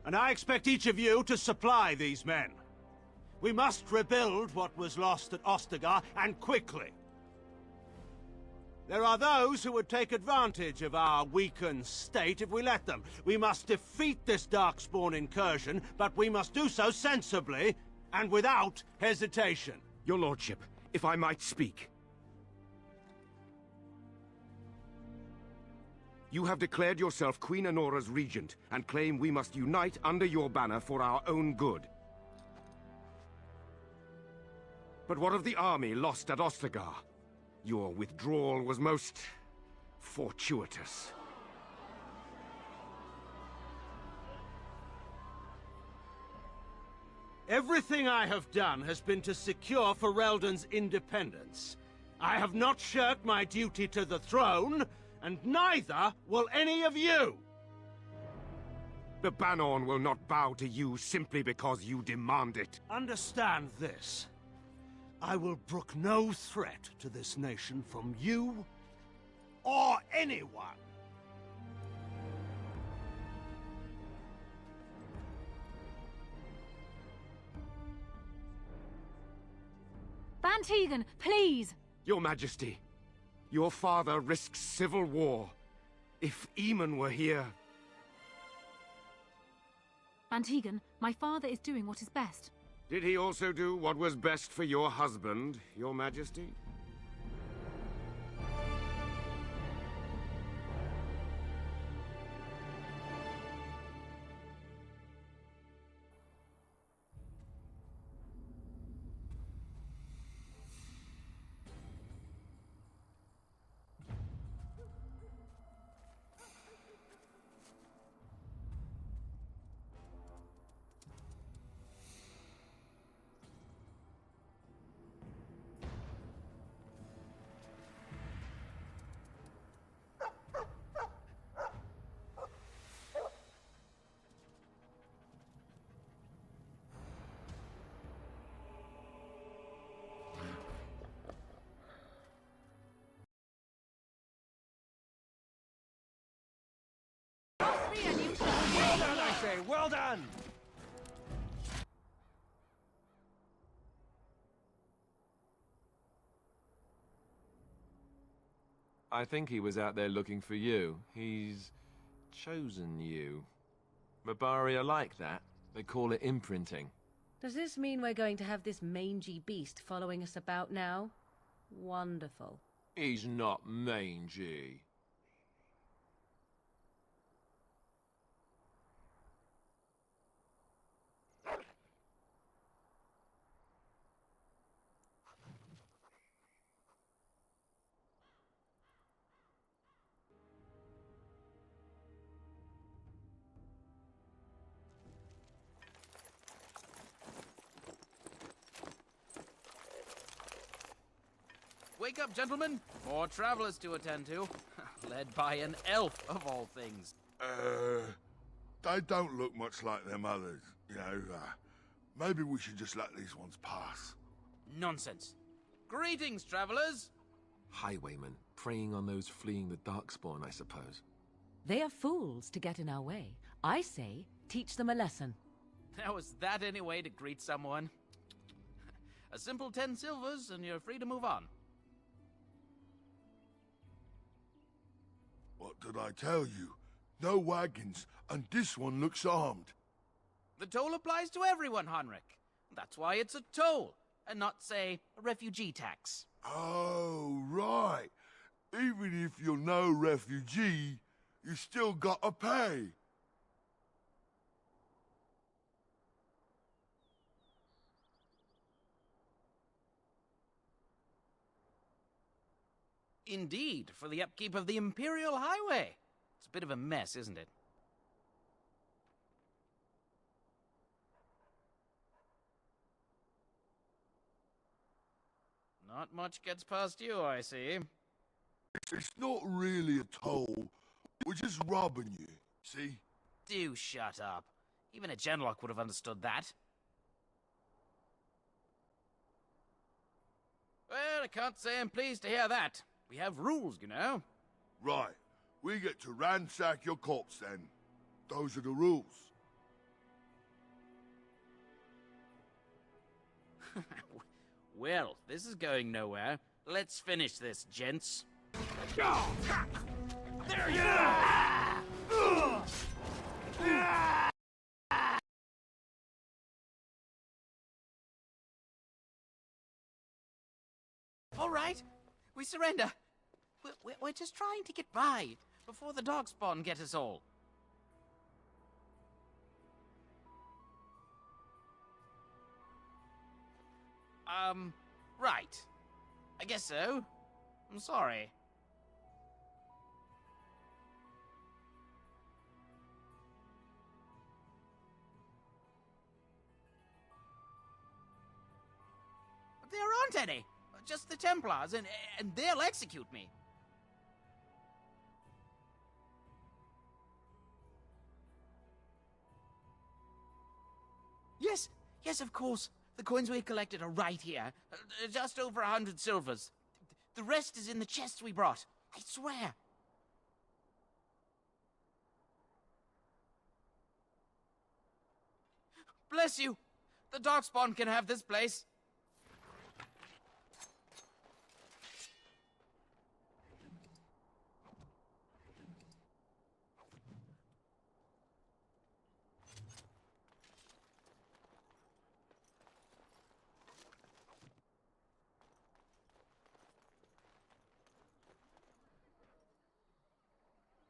And I expect each of you to supply these men. We must rebuild what was lost at Ostagar, and quickly. There are those who would take advantage of our weakened state if we let them. We must defeat this Darkspawn incursion, but we must do so sensibly and without hesitation. Your lordship, if I might speak. You have declared yourself Queen Anora's regent, and claim we must unite under your banner for our own good. But what of the army lost at Ostagar? Your withdrawal was most fortuitous. Everything I have done has been to secure Ferelden's independence. I have not shirked my duty to the throne, and neither will any of you! The Banorn will not bow to you simply because you demand it. Understand this. I will brook no threat to this nation from you or anyone. Van Tegan, please! Your Majesty, your father risks civil war. If Eamon were here... Van Tegan, my father is doing what is best. Did he also do what was best for your husband, Your Majesty? Well done, I say! Well done! I think he was out there looking for you. He's chosen you. Mabari are like that. They call it imprinting. Does this mean we're going to have this mangy beast following us about now? Wonderful. He's not mangy. Wake up, gentlemen. More travelers to attend to. Led by an elf, of all things. They don't look much like them others, you know. Maybe we should just let these ones pass. Nonsense. Greetings, travelers. Highwaymen, preying on those fleeing the Darkspawn, I suppose. They are fools to get in our way. I say, teach them a lesson. Now, is that any way to greet someone? A simple 10 silvers, and you're free to move on. What did I tell you? No wagons, and this one looks armed. The toll applies to everyone, Heinrich. That's why it's a toll, and not, say, a refugee tax. Oh, right. Even if you're no refugee, you still gotta pay. Indeed, for the upkeep of the Imperial Highway. It's a bit of a mess, isn't it? Not much gets past you, I see. It's not really a toll. We're just robbing you, see? Do shut up. Even a Genlock would have understood that. Well, I can't say I'm pleased to hear that. We have rules, you know. Right. We get to ransack your corpse then. Those are the rules. Well, this is going nowhere. Let's finish this, gents. There you go! All right, we surrender. We're just trying to get by before the darkspawn get us all. Right. I guess so. I'm sorry. But there aren't any. Just the Templars, and they'll execute me. Yes, of course. The coins we collected are right here. Just over 100 silvers. The rest is in the chests we brought. I swear. Bless you. The Darkspawn can have this place.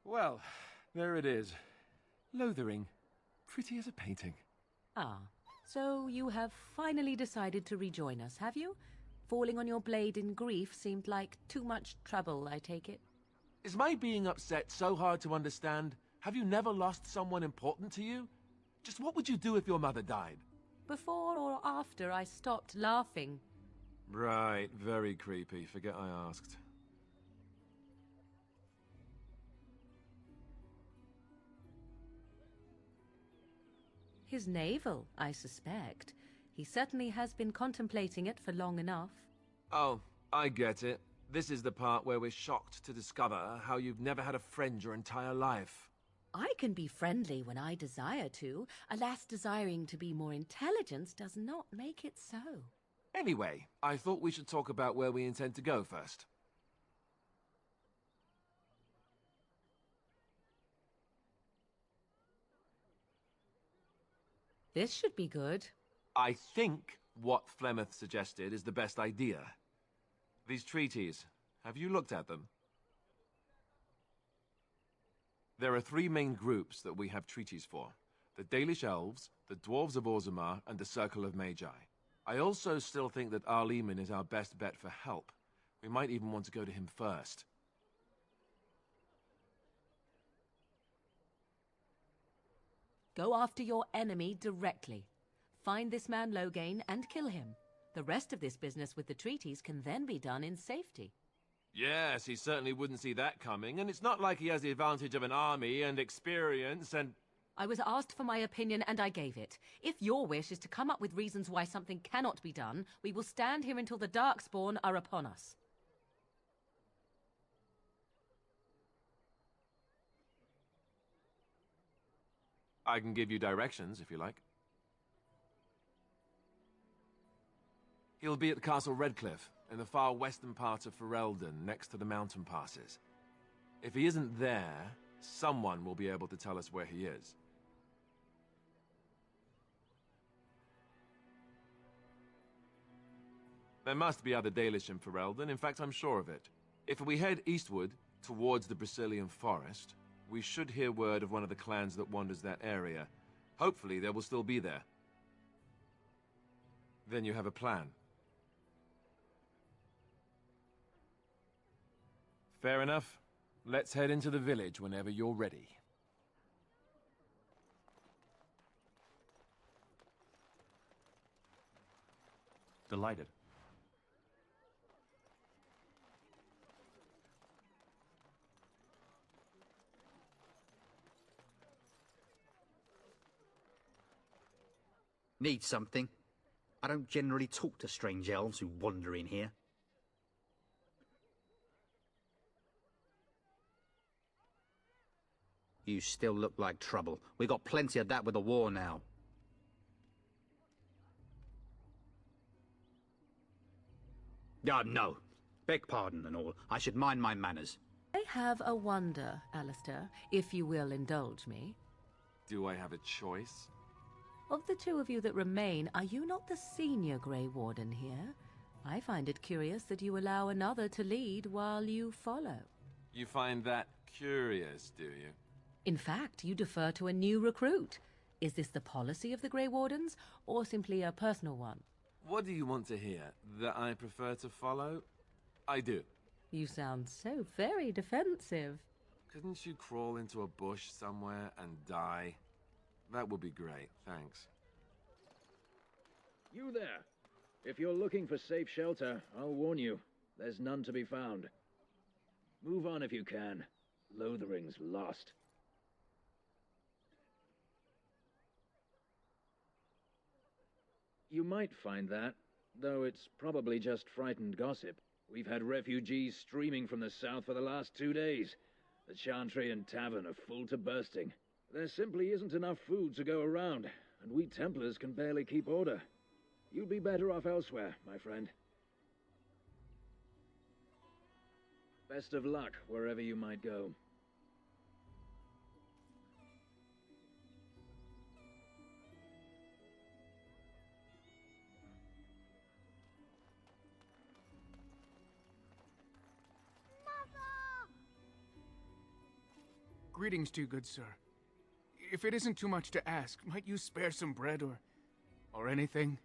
Well, there it is. Lothering. Pretty as a painting. Ah, so you have finally decided to rejoin us, have you? Falling on your blade in grief seemed like too much trouble, I take it. Is my being upset so hard to understand? Have you never lost someone important to you? Just what would you do if your mother died? Before or after I stopped laughing. Right, very creepy. Forget I asked. His navel, I suspect. He certainly has been contemplating it for long enough. Oh, I get it. This is the part where we're shocked to discover how you've never had a friend your entire life. I can be friendly when I desire to. Alas, desiring to be more intelligent does not make it so. Anyway, I thought we should talk about where we intend to go first. This should be good. I think what Flemeth suggested is the best idea. These treaties, have you looked at them? There are three main groups that we have treaties for. The Dalish Elves, the Dwarves of Orzammar, and the Circle of Magi. I also still think that Arleman is our best bet for help. We might even want to go to him first. Go after your enemy directly. Find this man Loghain and kill him. The rest of this business with the treaties can then be done in safety. Yes, he certainly wouldn't see that coming, and it's not like he has the advantage of an army and experience and... I was asked for my opinion and I gave it. If your wish is to come up with reasons why something cannot be done, we will stand here until the Darkspawn are upon us. I can give you directions, if you like. He'll be at Castle Redcliffe, in the far western part of Ferelden, next to the mountain passes. If he isn't there, someone will be able to tell us where he is. There must be other Dalish in Ferelden, in fact I'm sure of it. If we head eastward, towards the Brisilian Forest, we should hear word of one of the clans that wanders that area. Hopefully they will still be there. Then you have a plan. Fair enough. Let's head into the village whenever you're ready. Delighted. Need something? I don't generally talk to strange elves who wander in here. You still look like trouble. We got plenty of that with the war now. No. Beg pardon and all. I should mind my manners. I have a wonder, Alistair, if you will indulge me. Do I have a choice? Of the two of you that remain, are you not the senior Grey Warden here? I find it curious that you allow another to lead while you follow. You find that curious, do you? In fact, you defer to a new recruit. Is this the policy of the Grey Wardens, or simply a personal one? What do you want to hear? That I prefer to follow? I do. You sound so very defensive. Couldn't you crawl into a bush somewhere and die? That would be great, thanks. You there! If you're looking for safe shelter, I'll warn you, there's none to be found. Move on if you can. Lothering's lost. You might find that, though it's probably just frightened gossip. We've had refugees streaming from the south for the last 2 days. The Chantry and Tavern are full to bursting. There simply isn't enough food to go around, and we Templars can barely keep order. You'd be better off elsewhere, my friend. Best of luck wherever you might go. Greetings to you, good sir. If it isn't too much to ask, might you spare some bread or anything?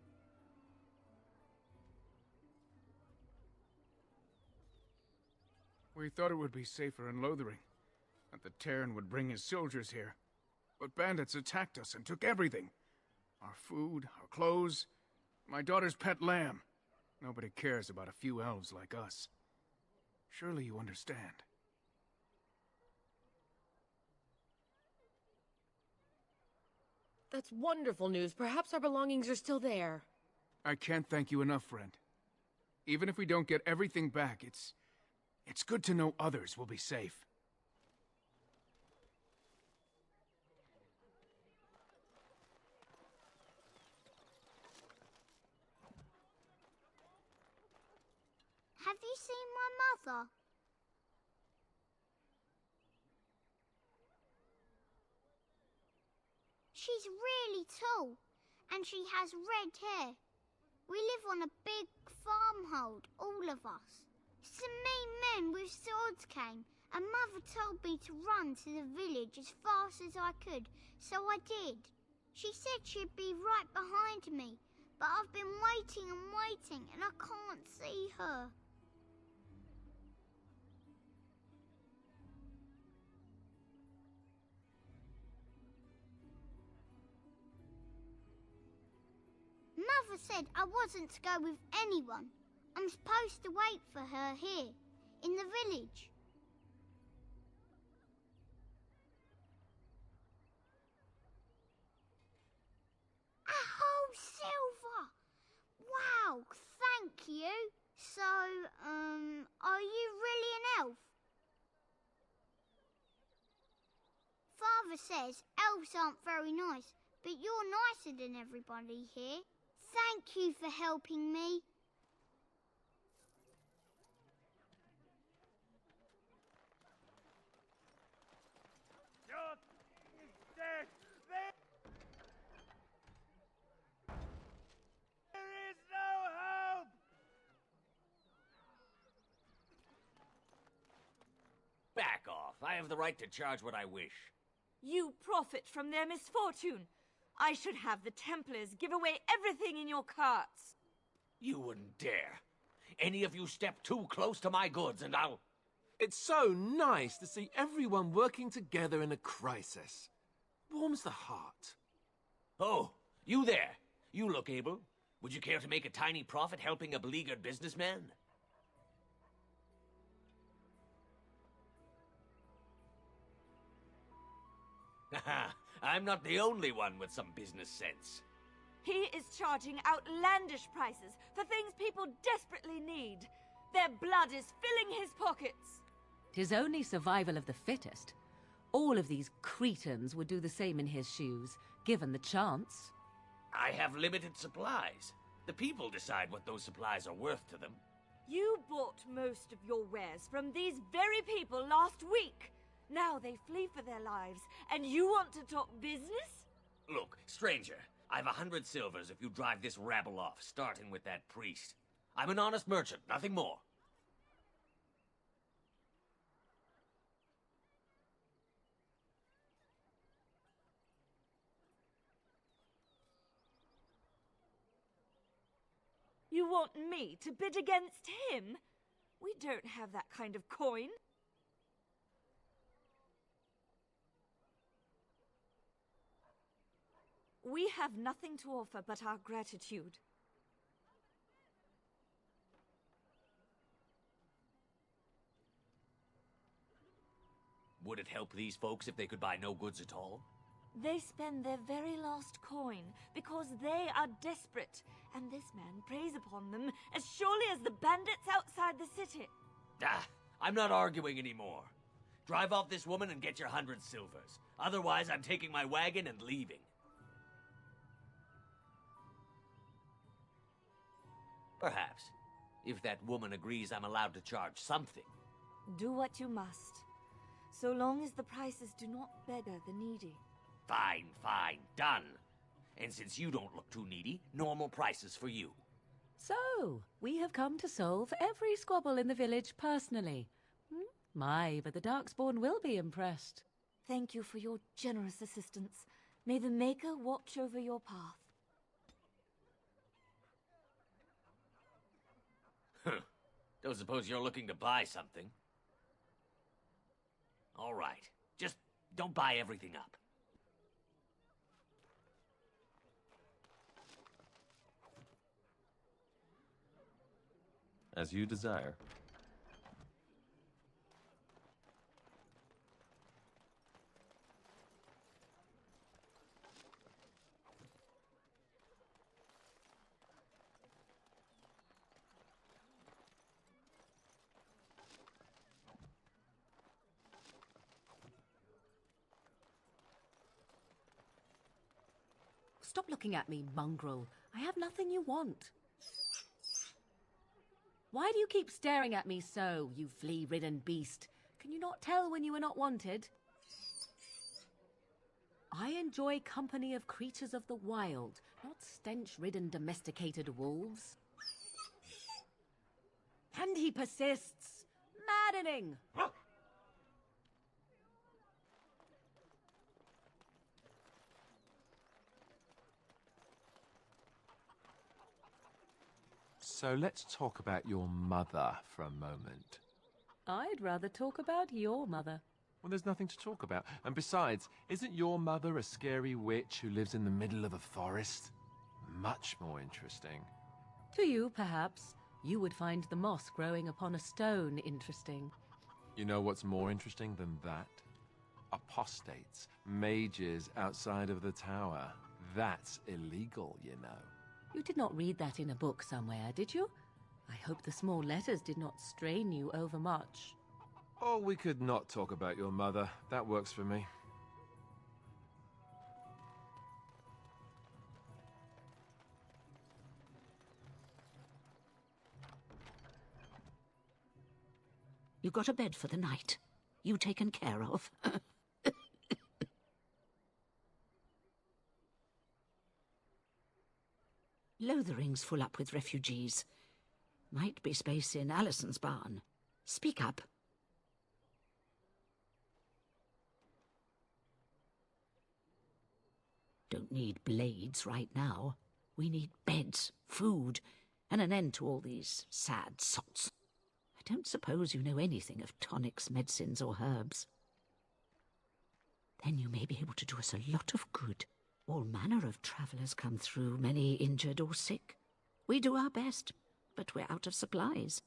We thought it would be safer in Lothering, that the Terran would bring his soldiers here. But bandits attacked us and took everything. Our food, our clothes, my daughter's pet lamb. Nobody cares about a few elves like us. Surely you understand. That's wonderful news. Perhaps our belongings are still there. I can't thank you enough, friend. Even if we don't get everything back, it's good to know others will be safe. Have you seen my mother? She's really tall, and she has red hair. We live on a big farmhold, all of us. Some mean men with swords came, and Mother told me to run to the village as fast as I could, so I did. She said she'd be right behind me, but I've been waiting and waiting, and I can't see her. Mother said I wasn't to go with anyone. I'm supposed to wait for her here, in the village. A whole silver! Wow, thank you. So, are you really an elf? Father says elves aren't very nice, but you're nicer than everybody here. Thank you for helping me. There is no hope! Back off. I have the right to charge what I wish. You profit from their misfortune. I should have the Templars give away everything in your carts. You wouldn't dare. Any of you step too close to my goods and I'll... It's so nice to see everyone working together in a crisis. Warms the heart. Oh, you there. You look able. Would you care to make a tiny profit helping a beleaguered businessman? Haha, I'm not the only one with some business sense. He is charging outlandish prices for things people desperately need. Their blood is filling his pockets. 'Tis only survival of the fittest. All of these cretins would do the same in his shoes, given the chance. I have limited supplies. The people decide what those supplies are worth to them. You bought most of your wares from these very people last week. Now they flee for their lives, and you want to talk business? Look, stranger, I've 100 silvers if you drive this rabble off, starting with that priest. I'm an honest merchant, nothing more. You want me to bid against him? We don't have that kind of coin. We have nothing to offer but our gratitude. Would it help these folks if they could buy no goods at all? They spend their very last coin because they are desperate, and this man preys upon them as surely as the bandits outside the city. Ah, I'm not arguing anymore. Drive off this woman and get your 100 silvers. Otherwise, I'm taking my wagon and leaving. Perhaps, if that woman agrees I'm allowed to charge something. Do what you must, so long as the prices do not beggar the needy. Fine, fine, done. And since you don't look too needy, normal prices for you. So, we have come to solve every squabble in the village personally. My, but the Darkspawn will be impressed. Thank you for your generous assistance. May the Maker watch over your path. Don't suppose you're looking to buy something? All right. Just don't buy everything up. As you desire. Stop looking at me, mongrel. I have nothing you want. Why do you keep staring at me so, you flea-ridden beast? Can you not tell when you are not wanted? I enjoy company of creatures of the wild, not stench-ridden domesticated wolves. And he persists. Maddening! So let's talk about your mother for a moment. I'd rather talk about your mother. Well, there's nothing to talk about. And besides, isn't your mother a scary witch who lives in the middle of a forest? Much more interesting. To you, perhaps. You would find the moss growing upon a stone interesting. You know what's more interesting than that? Apostates, mages outside of the tower. That's illegal, you know. You did not read that in a book somewhere, did you? I hope the small letters did not strain you overmuch. Oh, we could not talk about your mother. That works for me. You got a bed for the night? You taken care of? Lothering's full up with refugees. Might be space in Alison's barn. Speak up. Don't need blades right now. We need beds, food, and an end to all these sad sots. I don't suppose you know anything of tonics, medicines, or herbs. Then you may be able to do us a lot of good. All manner of travellers come through, many injured or sick. We do our best, but we're out of supplies.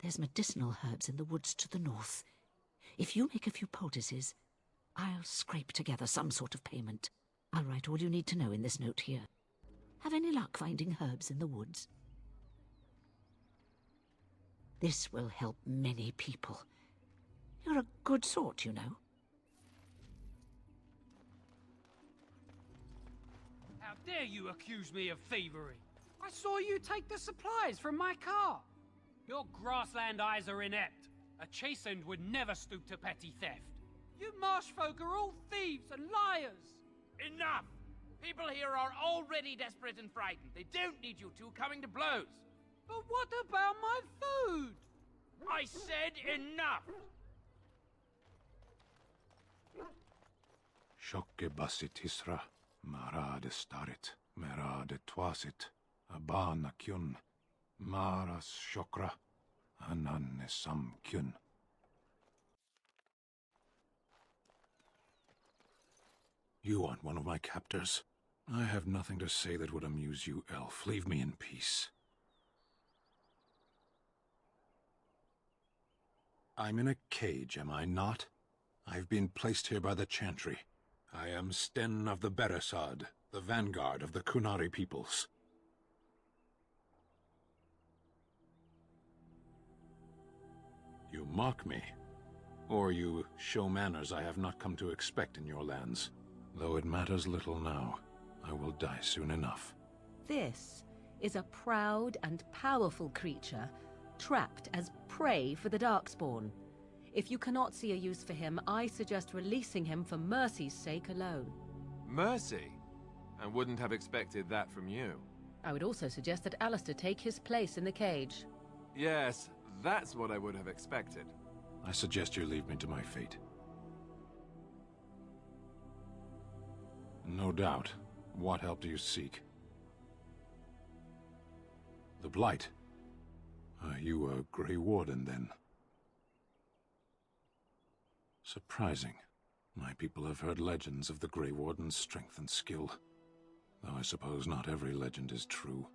There's medicinal herbs in the woods to the north. If you make a few poultices, I'll scrape together some sort of payment. I'll write all you need to know in this note here. Have any luck finding herbs in the woods? This will help many people. You're a good sort, you know. How dare you accuse me of thievery? I saw you take the supplies from my car. Your grassland eyes are inept. A chastened would never stoop to petty theft. You marsh folk are all thieves and liars! Enough! People here are already desperate and frightened. They don't need you two coming to blows. But what about my food? I said enough! Shokke basit isra, marade starit, merade twasit, abana kyun, maras shokra, ananne sam kyun. You aren't one of my captors. I have nothing to say that would amuse you, elf. Leave me in peace. I'm in a cage, am I not? I've been placed here by the Chantry. I am Sten of the Beresad, the vanguard of the Kunari peoples. You mock me, or you show manners I have not come to expect in your lands. Though it matters little now, I will die soon enough. This is a proud and powerful creature, trapped as prey for the Darkspawn. If you cannot see a use for him, I suggest releasing him for mercy's sake alone. Mercy? I wouldn't have expected that from you. I would also suggest that Alistair take his place in the cage. Yes, that's what I would have expected. I suggest you leave me to my fate. No doubt. What help do you seek? The Blight. Are you a Grey Warden, then? Surprising. My people have heard legends of the Grey Warden's strength and skill. Though I suppose not every legend is true.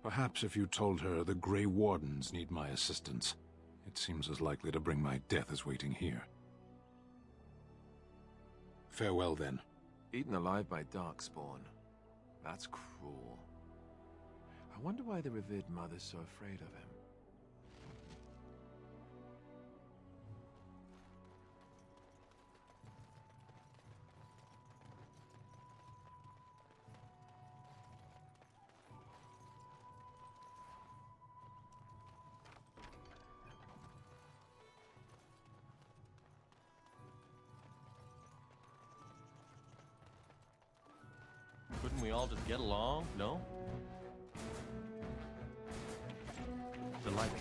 Perhaps if you told her the Grey Wardens need my assistance, it seems as likely to bring my death as waiting here. Farewell, then. Eaten alive by Darkspawn. That's cruel. I wonder why the revered mother's so afraid of him. Couldn't we all just get along, no? Delighted.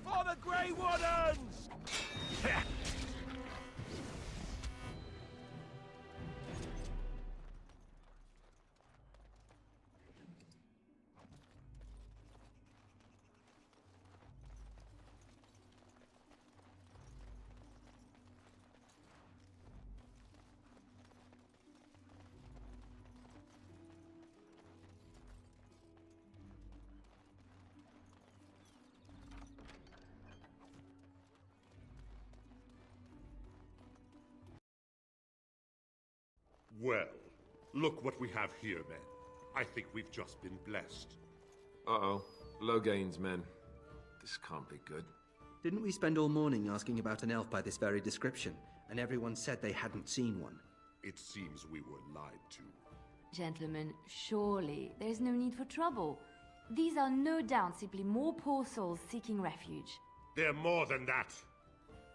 For the Grey Wardens! Well, look what we have here, men. I think we've just been blessed. Uh-oh. Logain's men. This can't be good. Didn't we spend all morning asking about an elf by this very description, and everyone said they hadn't seen one? It seems we were lied to. Gentlemen, surely there's no need for trouble. These are no doubt simply more poor souls seeking refuge. They're more than that.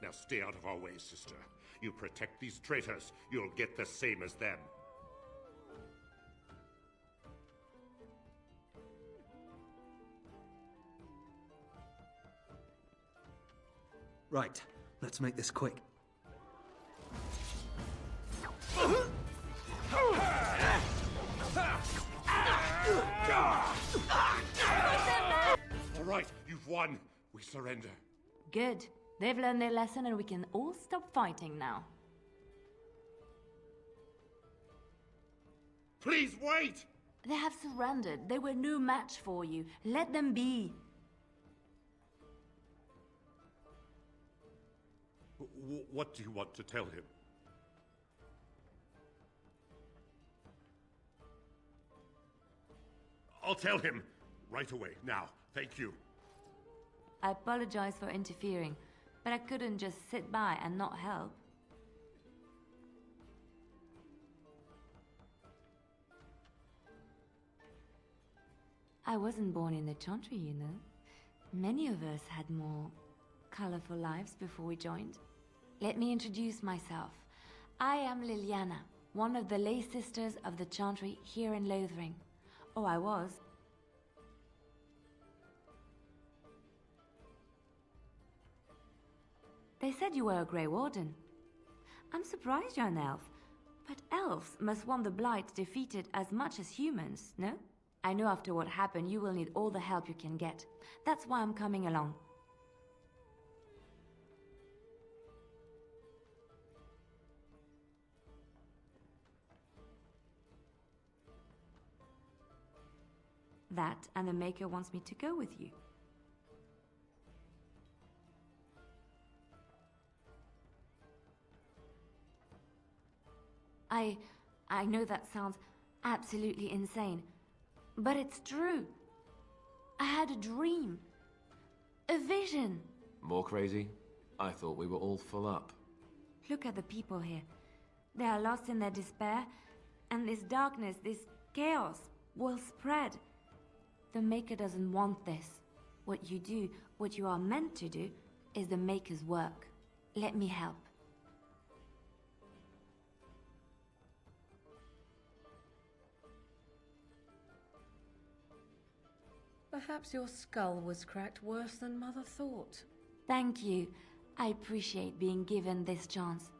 Now stay out of our way, sister. You protect these traitors, you'll get the same as them. Right, let's make this quick. All right, you've won. We surrender. Good. They've learned their lesson and we can all stop fighting now. Please wait! They have surrendered. They were no match for you. Let them be. What do you want to tell him? I'll tell him right away, now. Thank you. I apologize for interfering, but I couldn't just sit by and not help. I wasn't born in the Chantry, you know. Many of us had more colorful lives before we joined. Let me introduce myself. I am Liliana, one of the lay sisters of the Chantry here in Lothering. Oh, I was. They said you were a Grey Warden. I'm surprised you're an elf, but elves must want the Blight defeated as much as humans, no? I know after what happened you will need all the help you can get. That's why I'm coming along. That and the Maker wants me to go with you. I know that sounds absolutely insane, but it's true. I had a dream. A vision. More crazy? I thought we were all full up. Look at the people here. They are lost in their despair, and this darkness, this chaos, will spread. The Maker doesn't want this. What you do, what you are meant to do, is the Maker's work. Let me help. Perhaps your skull was cracked worse than Mother thought. Thank you. I appreciate being given this chance.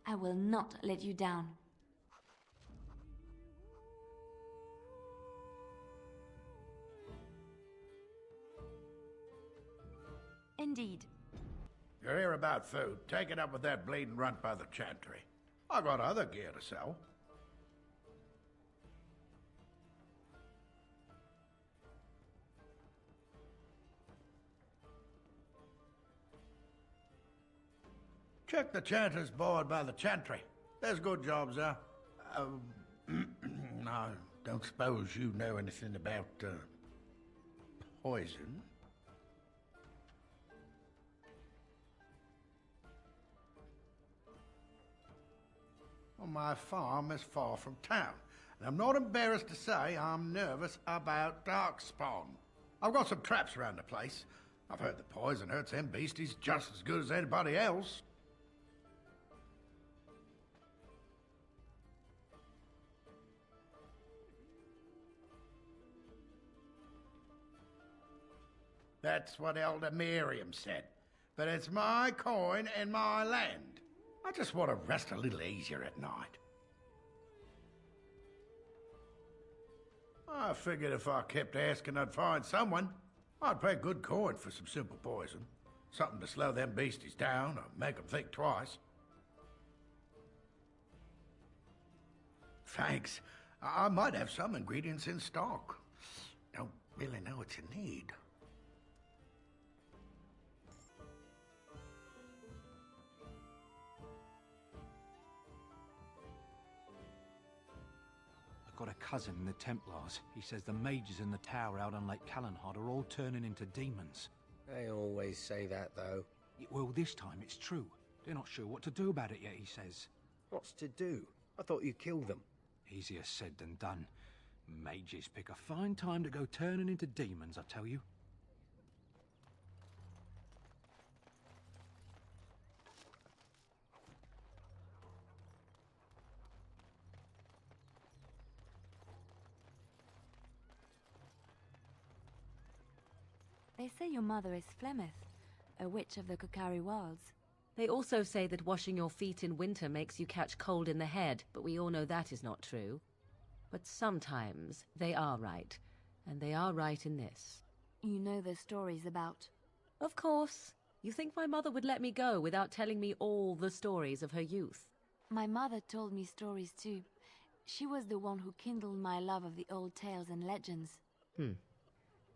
I will not let you down. Indeed. You're here about food. Take it up with that bleeding runt by the Chantry. I got other gear to sell. Check the Chanter's board by the Chantry. There's good jobs there. I don't suppose you know anything about, poison? Well, my farm is far from town, and I'm not embarrassed to say I'm nervous about darkspawn. I've got some traps around the place. I've heard the poison hurts them beasties just as good as anybody else. That's what Elder Miriam said. But it's my coin and my land. I just want to rest a little easier at night. I figured if I kept asking, I'd find someone. I'd pay good coin for some simple poison. Something to slow them beasties down or make them think twice. Thanks. I might have some ingredients in stock. Don't really know what you need. Got a cousin in the Templars. He says the mages in the tower out on Lake Callanhod are all turning into demons. They always say that, though. Well, this time it's true. They're not sure what to do about it yet, he says. What's to do? I thought you killed them. Easier said than done. Mages pick a fine time to go turning into demons, I tell you. They say your mother is Flemeth, a witch of the Kokari Wilds. They also say that washing your feet in winter makes you catch cold in the head, but we all know that is not true. But sometimes they are right, and they are right in this. You know the stories about... Of course. You think my mother would let me go without telling me all the stories of her youth? My mother told me stories too. She was the one who kindled my love of the old tales and legends.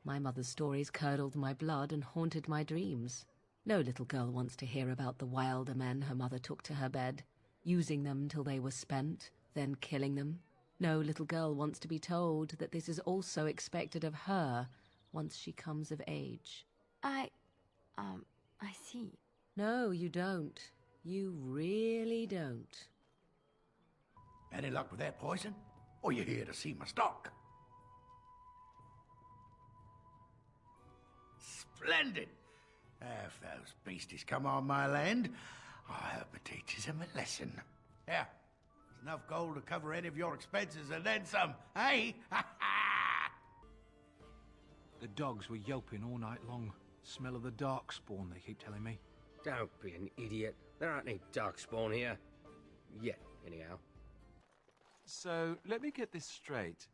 My mother's stories curdled my blood and haunted my dreams. No little girl wants to hear about the wilder men her mother took to her bed, using them till they were spent, then killing them. No little girl wants to be told that this is also expected of her once she comes of age. I see. No, you don't. You really don't. Any luck with that poison? Or you here to see my stock? splendid. If those beasties come on my land, I hope it teaches them a lesson. Yeah, there's enough gold to cover any of your expenses and then some, hey? The dogs were yelping all night long. Smell of the darkspawn, they keep telling me. Don't be an idiot. There aren't any darkspawn here. Yet, anyhow. So, let me get this straight.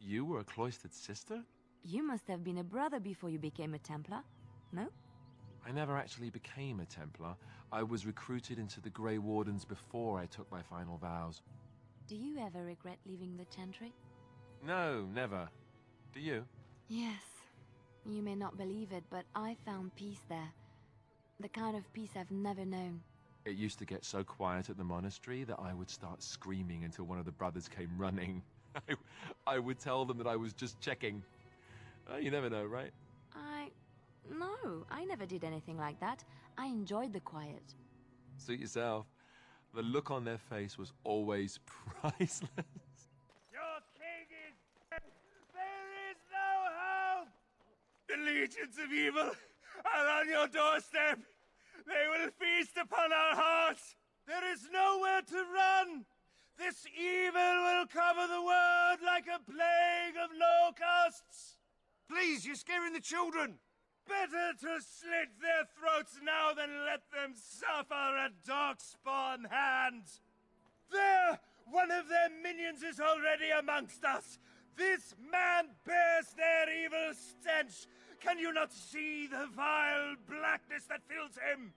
You were a cloistered sister? You must have been a brother before you became a Templar, no? I never actually became a Templar. I was recruited into the Grey Wardens before I took my final vows. Do you ever regret leaving the Chantry? No, never. Do you? Yes. You may not believe it, but I found peace there. The kind of peace I've never known. It used to get so quiet at the monastery that I would start screaming until one of the brothers came running. I would tell them that I was just checking. You never know, right? No, I never did anything like that. I enjoyed the quiet. Suit yourself. The look on their face was always priceless. Your king is dead. There is no hope. The legions of evil are on your doorstep. They will feast upon our hearts. There is nowhere to run. This evil will cover the world like a plague of locusts. Please, you're scaring the children. Better to slit their throats now than let them suffer at darkspawn hands. There! One of their minions is already amongst us. This man bears their evil stench. Can you not see the vile blackness that fills him?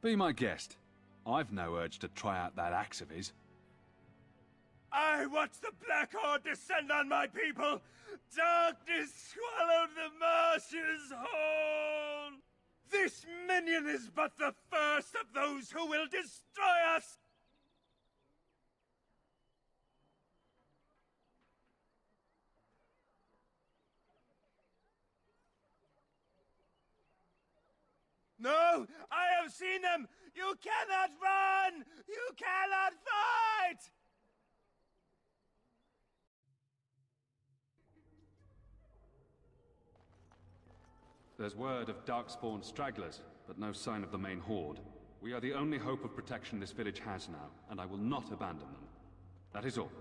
Be my guest. I've no urge to try out that axe of his. I watch the Black Horde descend on my people. Darkness swallowed the marshes whole. This minion is but the first of those who will destroy us. No, I have seen them. You cannot run. You cannot fight. There's word of darkspawn stragglers, but no sign of the main horde. We are the only hope of protection this village has now, and I will not abandon them. That is all.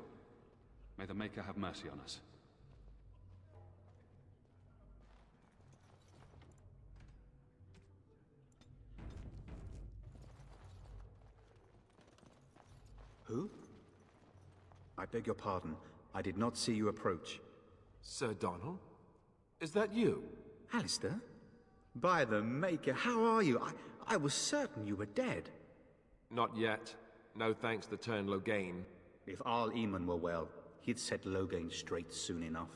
May the Maker have mercy on us. Who? I beg your pardon. I did not see you approach. Sir Donald? Is that you? Alistair? By the Maker, how are you? I was certain you were dead. Not yet. No thanks to Turn Logain. If Arl Eamon were well, he'd set Logain straight soon enough.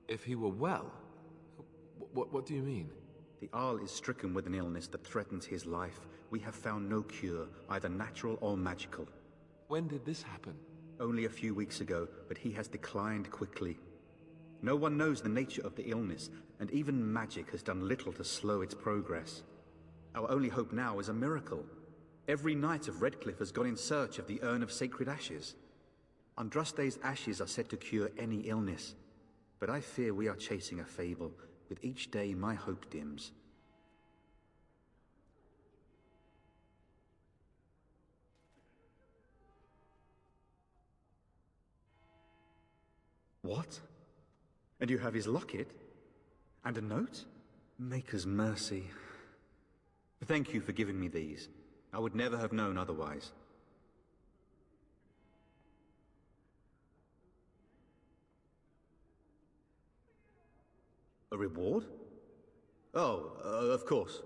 If he were well? What do you mean? The Arl is stricken with an illness that threatens his life. We have found no cure, either natural or magical. When did this happen? Only a few weeks ago, but he has declined quickly. No one knows the nature of the illness, and even magic has done little to slow its progress. Our only hope now is a miracle. Every knight of Redcliffe has gone in search of the Urn of Sacred Ashes. Andraste's ashes are said to cure any illness, but I fear we are chasing a fable. With each day, my hope dims. What? And you have his locket? And a note? Maker's mercy. Thank you for giving me these. I would never have known otherwise. A reward? Oh, of course.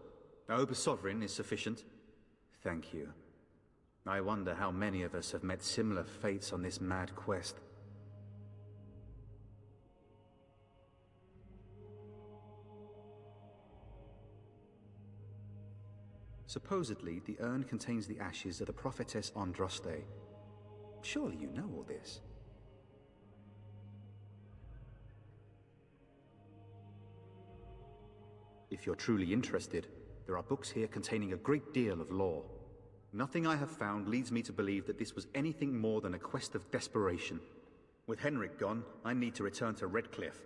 I hope a sovereign is sufficient. Thank you. I wonder how many of us have met similar fates on this mad quest. Supposedly, the urn contains the ashes of the prophetess Andraste. Surely you know all this. If you're truly interested, there are books here containing a great deal of lore. Nothing I have found leads me to believe that this was anything more than a quest of desperation. With Henrik gone, I need to return to Redcliffe.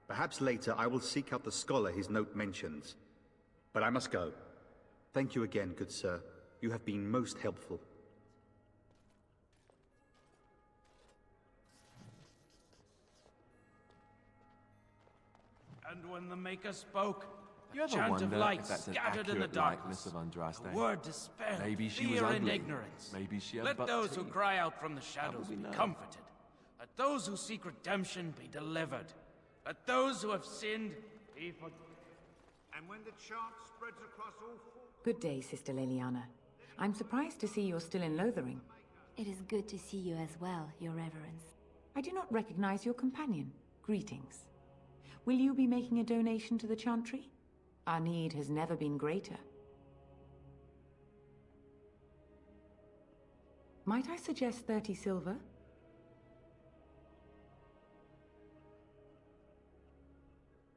Perhaps later I will seek out the scholar his note mentions. But I must go. Thank you again, good sir. You have been most helpful. And when the Maker spoke, You ever chant of wonder light if that's an scattered in the accurate likeness darkness, of Andraste? a word dispelled, Maybe she was fear and ugly. ignorance. Maybe she had Let buck those who teeth. cry out from the shadows we be know? comforted. Let those who seek redemption be delivered. Let those who have sinned be forgiven. And when the chant spreads across all four... Good day, Sister Leliana. I'm surprised to see you're still in Lothering. It is good to see you as well, Your Reverence. I do not recognize your companion. Greetings. Will you be making a donation to the Chantry? Our need has never been greater. Might I suggest 30 silver?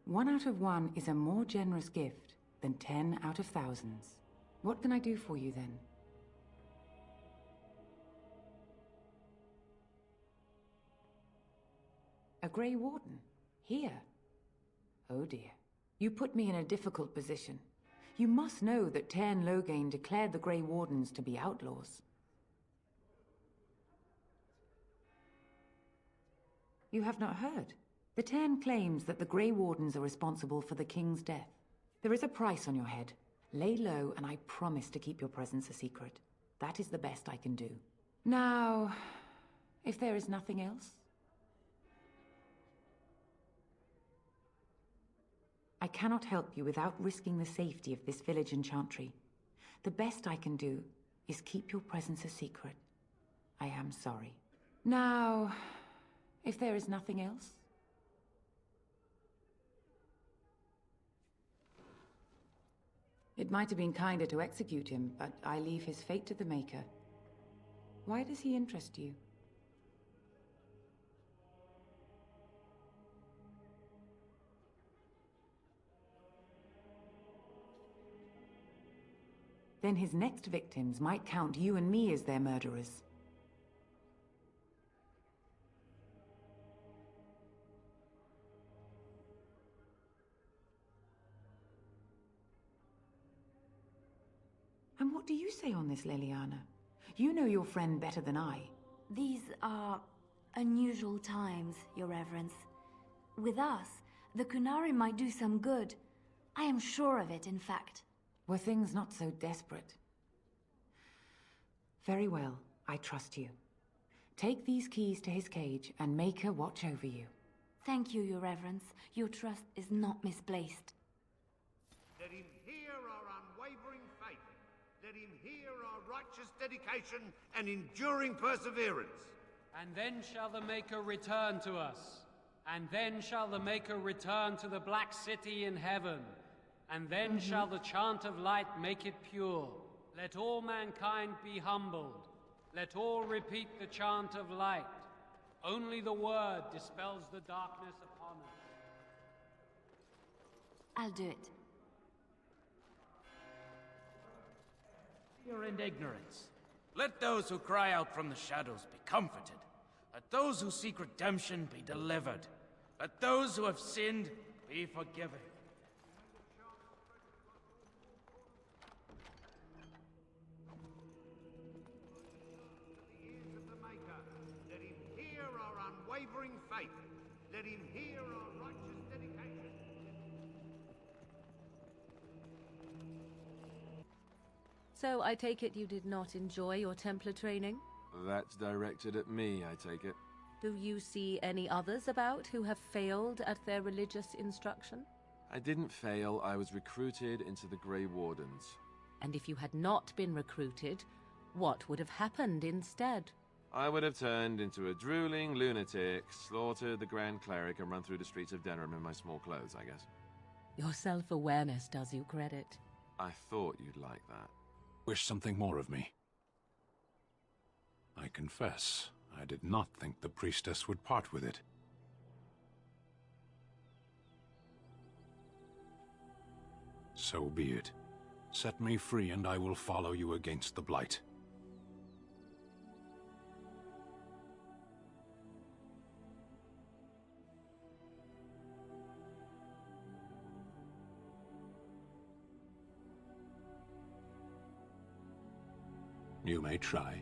One out of one is a more generous gift than 10 out of thousands. What can I do for you then? A Grey Warden? Here? Oh dear. You put me in a difficult position. You must know that Tairn Loghain declared the Grey Wardens to be outlaws. You have not heard? The Tairn claims that the Grey Wardens are responsible for the King's death. There is a price on your head. Lay low, and I promise to keep your presence a secret. That is the best I can do. Now, if there is nothing else... I cannot help you without risking the safety of this village and Chantry. The best I can do is keep your presence a secret. I am sorry. Now, if there is nothing else... It might have been kinder to execute him, but I leave his fate to the Maker. Why does he interest you? Then his next victims might count you and me as their murderers. And what do you say on this, Leliana? You know your friend better than I. These are unusual times, Your Reverence. With us, the Kunari might do some good. I am sure of it, in fact. Were things not so desperate? Very well, I trust you. Take these keys to his cage and make her watch over you. Thank you, Your Reverence. Your trust is not misplaced. Let him hear our unwavering faith. Let him hear our righteous dedication and enduring perseverance. And then shall the Maker return to us. And then shall the Maker return to the Black City in heaven. And then shall the chant of light make it pure. Let all mankind be humbled. Let all repeat the chant of light. Only the word dispels the darkness upon us. I'll do it. Fear and ignorance. Let those who cry out from the shadows be comforted. Let those who seek redemption be delivered. Let those who have sinned be forgiven. Let him hear our unwavering faith. Let him hear our righteous dedication. So I take it you did not enjoy your Templar training? That's directed at me, I take it. Do you see any others about who have failed at their religious instruction? I didn't fail, I was recruited into the Grey Wardens. And if you had not been recruited, what would have happened instead? I would have turned into a drooling lunatic, slaughtered the Grand Cleric, and run through the streets of Denham in my small clothes, I guess. Your self-awareness does you credit. I thought you'd like that. Wish something more of me. I confess, I did not think the priestess would part with it. So be it. Set me free and I will follow you against the Blight. You may try.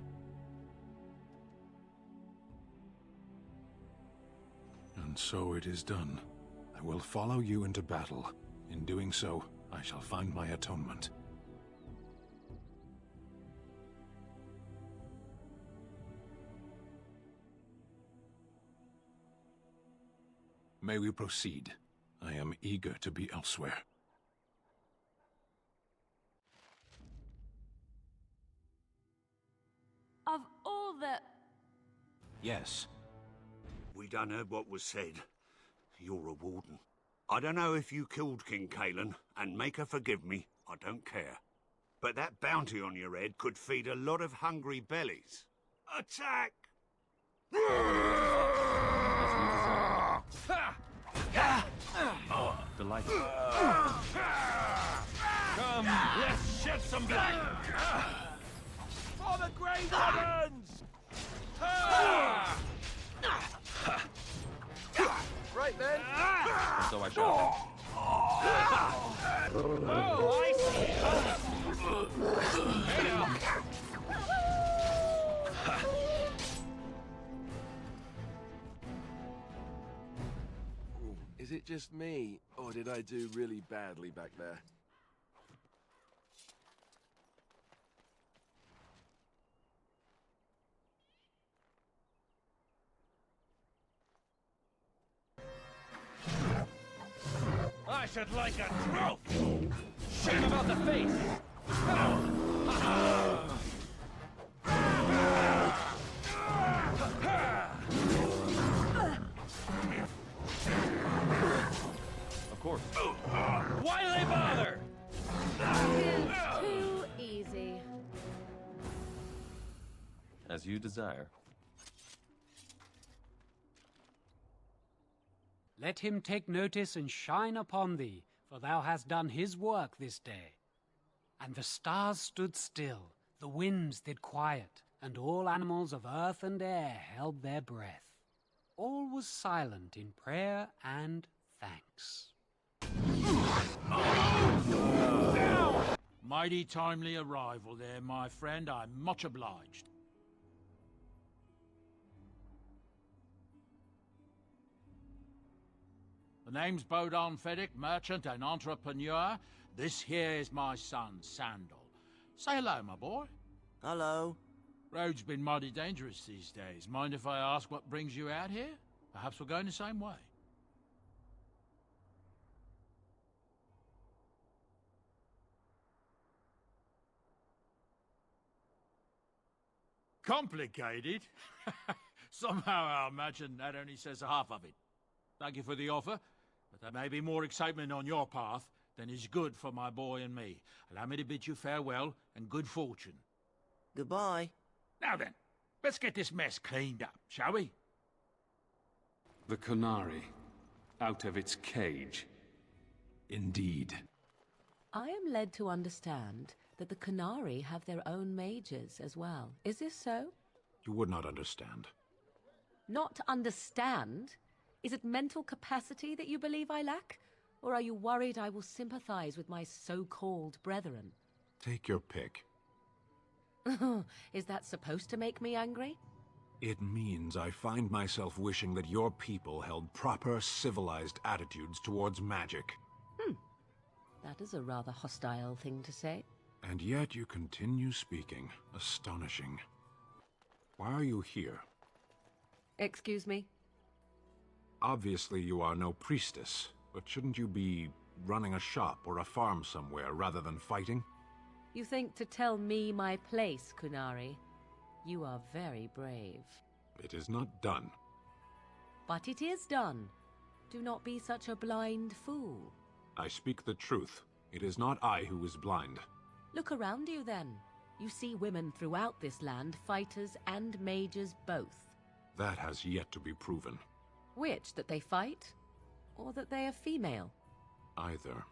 And so it is done. I will follow you into battle. In doing so, I shall find my atonement. May we proceed? I am eager to be elsewhere. Of all the... Yes. We done heard what was said. You're a warden. I don't know if you killed King Kalen, and make her forgive me, I don't care. But that bounty on your head could feed a lot of hungry bellies. Attack! Delighted. Come, let's shed some blood! For the Grey Weapons! Right then. So I shall. Oh, I see! Hey now! Is it just me, or did I do really badly back there? I should like a trophy! Shoot him about the face! Of course. Why do they bother? Too easy. As you desire. Let him take notice and shine upon thee, for thou hast done his work this day. And the stars stood still, the winds did quiet, and all animals of earth and air held their breath. All was silent in prayer and thanks. Mighty timely arrival there, my friend. I'm much obliged. The name's Bodon Feddick, merchant and entrepreneur. This here is my son, Sandal. Say hello, my boy. Hello. Road's been mighty dangerous these days. Mind if I ask what brings you out here? Perhaps we're going the same way. Complicated? Somehow I imagine that only says half of it. Thank you for the offer, but there may be more excitement on your path than is good for my boy and me. Allow me to bid you farewell and good fortune. Goodbye. Now then, let's get this mess cleaned up, shall we? The Canary, out of its cage. Indeed. I am led to understand that the Canary have their own mages as well. Is this so? You would not understand. Not understand? Is it mental capacity that you believe I lack? Or are you worried I will sympathize with my so-called brethren? Take your pick. Is that supposed to make me angry? It means I find myself wishing that your people held proper, civilized attitudes towards magic. That is a rather hostile thing to say. And yet you continue speaking. Astonishing. Why are you here? Excuse me? Obviously you are no priestess, but shouldn't you be running a shop or a farm somewhere rather than fighting? You think to tell me my place, Kunari? You are very brave. It is not done. But it is done. Do not be such a blind fool. I speak the truth. It is not I who is blind. Look around you then. You see women throughout this land, fighters and mages both. That has yet to be proven. Which, that they fight? Or that they are female? Either.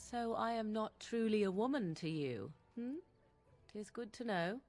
So I am not truly a woman to you, hmm? 'Tis good to know.